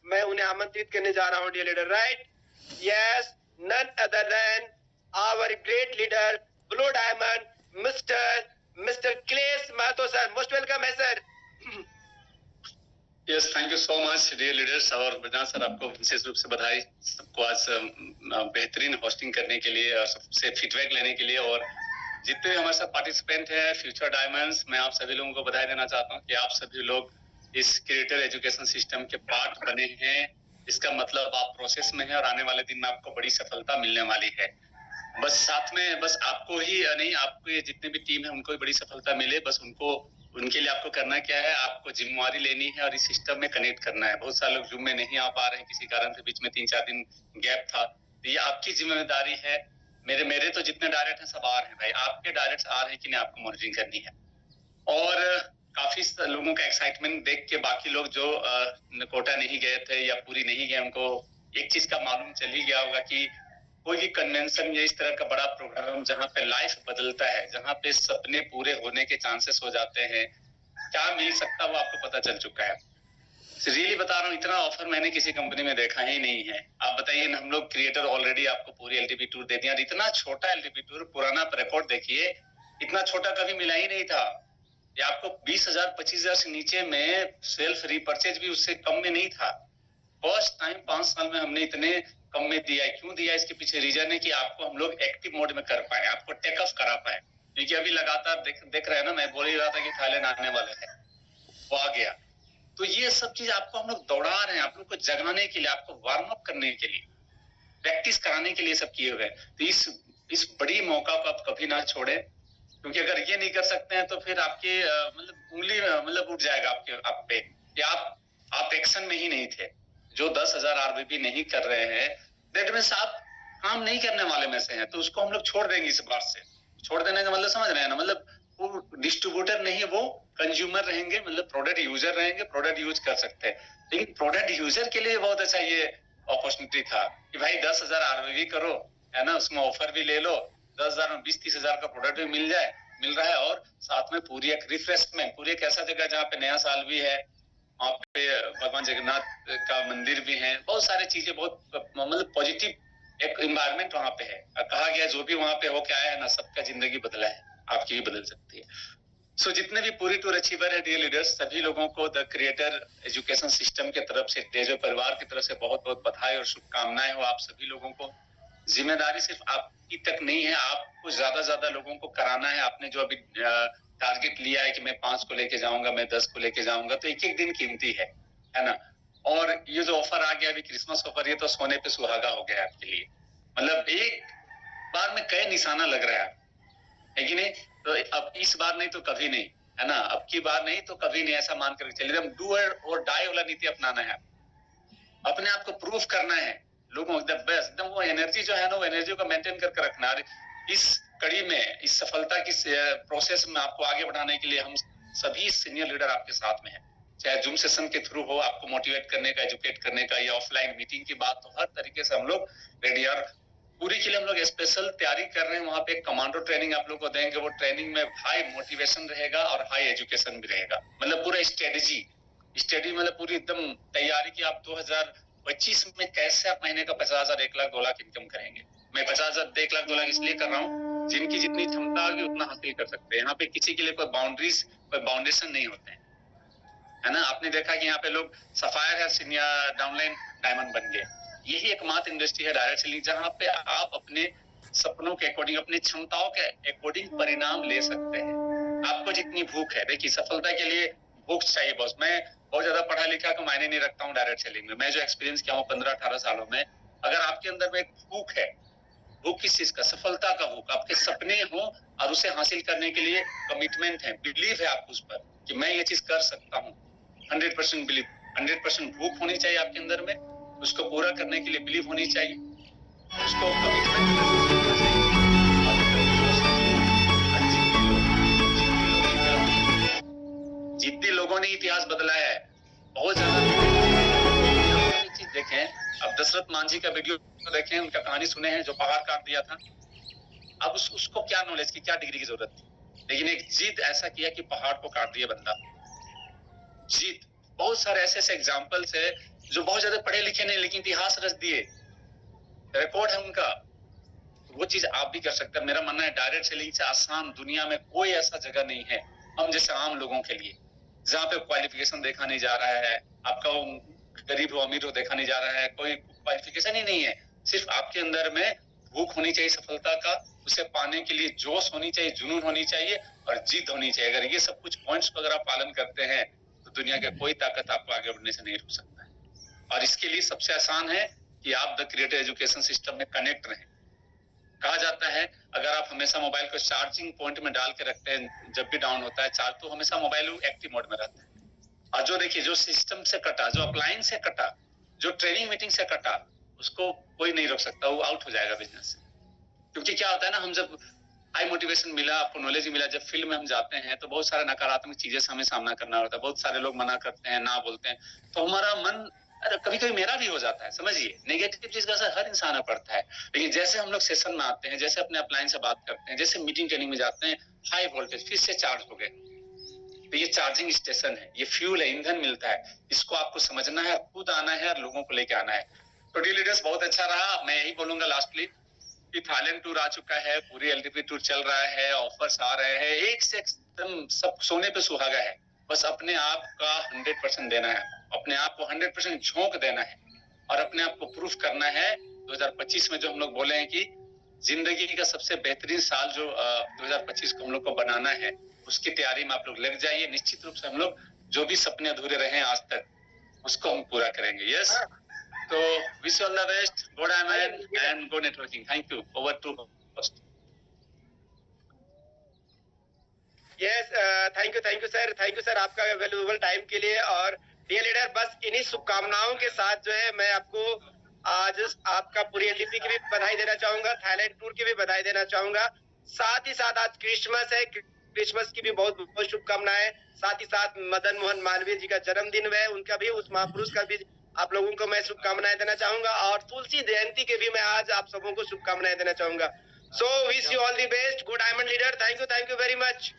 मैं उन्हें आमंत्रित करने जा रहा हूं dear leader, right? Yes, none other than our great leader blue diamond mister क्लेस महतो सर। मोस्ट वेलकम है sir. Yes, thank you so much dear leaders. और बजाज सर, आपको विशेष रूप से बधाई सबको आज बेहतरीन होस्टिंग करने के लिए और सबसे फीडबैक लेने के लिए। और जितने हमारे साथ पार्टिसिपेंट हैं फ्यूचर डायमंड्स, मैं आप सभी लोगों को बधाई देना चाहता हूं कि आप सभी लोग इस क्रिएटर एजुकेशन सिस्टम के पार्ट बने हैं। इसका मतलब आप प्रोसेस में है और आने वाले दिन में आपको बड़ी सफलता मिलने वाली है। बस साथ में बस आपको ही नहीं, आपके जितने भी टीम है उनको भी बड़ी सफलता मिले। बस उनके लिए आपको करना क्या है, आपको जिम्मेवारी लेनी है और इस सिस्टम में कनेक्ट करना है। बहुत सारे लोग जूम में नहीं आ पा रहे हैं किसी कारण से, बीच में 3-4 दिन गैप था, तो ये आपकी जिम्मेदारी है। मेरे तो जितने डायरेक्ट हैं सब आ रहे हैं भाई, आपके डायरेक्ट आ रहे हैं कि नहीं, आपको मॉनिटरिंग करनी है। और काफी लोगों का एक्साइटमेंट देख के बाकी लोग जो कोटा नहीं गए थे या पूरी नहीं गए, उनको एक चीज का मालूम चल ही गया होगा कि कोई भी कन्वेंशन या इस तरह का बड़ा प्रोग्राम जहाँ पे लाइफ बदलता है, जहाँ पे सपने पूरे होने के चांसेस हो जाते हैं, क्या मिल सकता है वो आपको पता चल चुका है। रियली बता रहा हूँ, इतना ऑफर मैंने किसी कंपनी में देखा ही नहीं है। आप बताइए ना, हम लोग क्रिएटर ऑलरेडी आपको पूरी एलटीपी टूर दे दिया, इतना छोटा एलटीपी टूर, पुराना रिकॉर्ड देखिए, इतना छोटा कभी मिला ही नहीं था। ये आपको 20,000 25,000 से नीचे में सेल्फ रीपर्चेज भी उससे कम में नहीं था। फर्स्ट टाइम 5 साल में हमने इतने कम में दिया है। क्यों दिया, इसके पीछे रीजन है कि आपको हम लोग एक्टिव मोड में कर पाए, आपको टेक ऑफ करा पाए। क्योंकि अभी लगातार देख रहे हैं ना, मैं बोल ही रहा था कि थाईलैंड आने वाले हैं, वो आ गया। तो ये सब चीज आपको हम लोग दौड़ा रहे हैं, आप लोग को जगाने के लिए, आपको वार्म अप करने के लिए, प्रैक्टिस कराने के लिए सब किए हुए। तो इस बड़ी मौका को आप कभी ना छोड़े, क्योंकि अगर ये नहीं कर सकते हैं तो फिर आपके मतलब उंगली मतलब उठ जाएगा आप पे कि आप एक्शन में ही नहीं थे। जो 10,000 आरबीपी नहीं कर रहे हैं, दैट मींस आप काम नहीं करने वाले में से हैं, तो उसको हम लोग छोड़ देंगे इस बार से। छोड़ देने का मतलब समझ रहे हैं ना, मतलब वो डिस्ट्रीब्यूटर नहीं, वो कंज्यूमर रहेंगे, मतलब प्रोडक्ट यूजर रहेंगे, प्रोडक्ट यूज कर सकते हैं। लेकिन प्रोडक्ट यूजर के लिए बहुत अच्छा ये अपॉर्चुनिटी था कि भाई 10,000 आरबीपी करो, है ना, उसमें ऑफर भी ले लो, 10,000 में 20-30,000 का प्रोडक्ट भी मिल रहा है, और साथ में पूरी एक रिफ्रेशमेंट, पूरी एक ऐसा जगह जहाँ पे नया साल भी है, वहाँ पे भगवान जगन्नाथ का मंदिर भी है, बहुत सारी चीजें, बहुत मतलब पॉजिटिव एक एनवायरनमेंट वहाँ पे है। कहा गया जो भी वहाँ पे होके आया है ना, सबका जिंदगी बदला है, आपकी भी बदल सकती है। सो जितने भी पूरी टूर अचीवर है डियर लीडर्स, सभी लोगों को द क्रिएटर एजुकेशन सिस्टम की तरफ से, तेजो परिवार की तरफ से बहुत बहुत बधाई और शुभकामनाएं हो आप सभी लोगों को। जिम्मेदारी सिर्फ आपकी तक नहीं है, आपको ज्यादा लोगों को कराना है। आपने जो अभी टारगेट लिया है कि मैं 5 को लेके जाऊंगा, मैं 10 को लेके जाऊंगा, तो एक दिन कीमती है ना। और ये जो ऑफर आ गया अभी क्रिसमस ऑफर, ये तो सोने पे सुहागा हो गया आपके लिए। मतलब एक बार में कई निशाना लग रहा है कि नहीं? तो अब इस बार नहीं तो कभी नहीं, है ना, अब की बार नहीं तो कभी नहीं, ऐसा मान कर चलिए। एकदम डू और डाई वाला नीति अपनाना है, अपने आप को प्रूफ करना है लोगों द बेस्ट, एकदम वो एनर्जी जो है ना, वो एनर्जी को मेंटेन करके रखना है। इस कड़ी में, इस सफलता की प्रोसेस में आपको आगे बढ़ाने के लिए हम सभी सीनियर लीडर आपके साथ में है। चाहे जूम सेशन के थ्रू हो, आपको मोटिवेट करने का, एजुकेट करने का, या ऑफलाइन मीटिंग की बात, तो हर तरीके से हम लोग रेडी। और पूरी के लिए हम लोग स्पेशल तैयारी कर रहे हैं। वहां पे कमांडो ट्रेनिंग आप लोग को देंगे, वो ट्रेनिंग में हाई मोटिवेशन रहेगा और हाई एजुकेशन भी रहेगा। मतलब पूरा स्टडी मतलब पूरी एकदम तैयारी की। आप 2025 में कैसे आप महीने का 50,000, 1 लाख, 2 लाख इनकम करेंगे। मैं 50,000, 1 लाख, 2 लाख इसलिए कर रहा हूँ, जिनकी जितनी क्षमता होगी उतना हासिल कर सकते हैं। यहाँ पे किसी के लिए कोई बाउंड्रीज, कोई बाउंडेशन नहीं होते हैं, है ना। आपने देखा कि यहाँ पे लोग सफायर है, सीनियर डाउनलाइन डायमंड बन गए। यही एकमात्र इंडस्ट्री है डायरेक्ट सेलिंग जहाँ पे आप अपने सपनों के अकॉर्डिंग, अपनी क्षमताओं के अकॉर्डिंग परिणाम ले सकते हैं। आपको जितनी भूख है, देखिए सफलता के लिए भूख चाहिए बॉस। मैं बहुत ज्यादा पढ़ा लिखा का मायने नहीं रखता हूँ डायरेक्ट सेलिंग में। मैं जो एक्सपीरियंस किया हूँ 15-18 सालों में, अगर आपके अंदर में एक भूख है, भूख किस चीज का, सफलता का भूख, आपके सपने हो और उसे हासिल करने के लिए कमिटमेंट है, बिलीव है आप उस पर कि मैं ये चीज कर सकता हूँ, 100% बिलीव, 100% भूख होनी चाहिए आपके अंदर में, उसको पूरा करने के लिए बिलीव होनी चाहिए, उसको कमिटमेंट। जितने लोगों ने इतिहास बदला है, बहुत ज्यादा चीज देखें। अब दशरथ मांझी का वीडियो देखें, उनका कहानी सुने हैं, जो पहाड़ काट दिया था। अब उसको क्या नॉलेज की, क्या डिग्री की जरूरत थी, लेकिन एक जिद ऐसा किया कि पहाड़ को काट दिया बंदा। जीत, बहुत सारे ऐसे एग्जाम्पल्स है जो बहुत ज्यादा पढ़े लिखे नहीं लेकिन इतिहास रच दिए, रिकॉर्ड है उनका। वो चीज आप भी कर सकते हैं। मेरा मानना है डायरेक्ट सेलिंग से आसान दुनिया में कोई ऐसा जगह नहीं है हम जैसे आम लोगों के लिए, जहाँ पे क्वालिफिकेशन देखा नहीं जा रहा है, आपका गरीब हो अमीर हो देखा नहीं जा रहा है, कोई क्वालिफिकेशन ही नहीं है। सिर्फ आपके अंदर में भूख होनी चाहिए सफलता का, उसे पाने के लिए जोश होनी चाहिए, जुनून होनी चाहिए और जिद होनी चाहिए। अगर ये सब कुछ पॉइंट्स को अगर आप पालन करते हैं तो दुनिया का कोई ताकत आपको आगे बढ़ने से नहीं रोक सकता है। और इसके लिए सबसे आसान है कि आप द क्रिएटिव एजुकेशन सिस्टम में कनेक्ट रहें। कहा जाता है अगर आप हमेशा मोबाइल को चार्जिंग पॉइंट में डाल के रखते हैं, जब भी डाउन होता है चार्ज, तो हमेशा मोबाइल एक्टिव मोड में रहता है। और जो देखिए जो सिस्टम से कटा, जो अप्लायंस से कटा, जो ट्रेनिंग मीटिंग से कटा, उसको कोई नहीं रोक सकता, वो आउट हो जाएगा बिजनेस से। क्योंकि क्या होता है ना, हम जब हाई मोटिवेशन मिला, आपको नॉलेज मिला, जब फील्ड में हम जाते हैं तो बहुत सारे नकारात्मक चीजें से हमें सामना करना होता है। बहुत सारे लोग मना करते हैं, ना बोलते हैं, तो हमारा मन, अरे कभी कभी मेरा भी हो जाता है, समझिए नेगेटिव चीज का असर हर इंसान में पड़ता है। लेकिन जैसे हम लोग सेशन में आते हैं, जैसे अपने अपलाइन से बात करते हैं, जैसे मीटिंग ट्रेनिंग में जाते हैं, हाई वोल्टेज फिर से चार्ज हो गए, तो ये चार्जिंग स्टेशन है, ये फ्यूल है, ईंधन मिलता है। इसको आपको समझना है, खुद आना है और लोगों को लेके आना है। तो डी लीडर्स बहुत अच्छा रहा। मैं यही बोलूंगा लास्टली कि थाईलैंड टूर आ चुका है, पूरी एलडीपी टूर चल रहा है, ऑफर्स आ रहे हैं, एक से एकदम सब सोने पे सुहागा है। बस अपने आप का 100% देना है, अपने आप को 100% झोंक देना है और अपने आप को प्रूफ करना है। 2025 में जो हम लोग बोले हैं कि जिंदगी का सबसे बेहतरीन साल जो 2025 को हम लोग को बनाना है, उसकी तैयारी में आप लोग लग जाइए। निश्चित रूप से हम लोग जो भी सपने अधूरे रहे आज तक, उसको हम पूरा करेंगे। यस, तो wish all the best, go diamond and go networking. Thank you, over to host. Yes, thank you sir आपका वैल्यूएबल टाइम के लिए। और डियर लीडर, बस इन्हीं शुभकामनाओं के साथ जो है मैं आपको आज आपका पूरी एलडीपी की भी बधाई देना चाहूंगा, थाईलैंड टूर की भी बधाई देना चाहूंगा। साथ ही साथ आज क्रिसमस है, क्रिसमस की भी बहुत बहुत शुभकामनाएं। साथ ही साथ मदन मोहन मालवीय जी का जन्मदिन है, उनका भी, उस महापुरुष का भी आप लोगों को मैं शुभकामनाएं देना चाहूंगा। और तुलसी जयंती के भी मैं आज आप सबों को शुभकामनाएं देना चाहूंगा। So wish you all the best, good diamond leader. Thank you very much.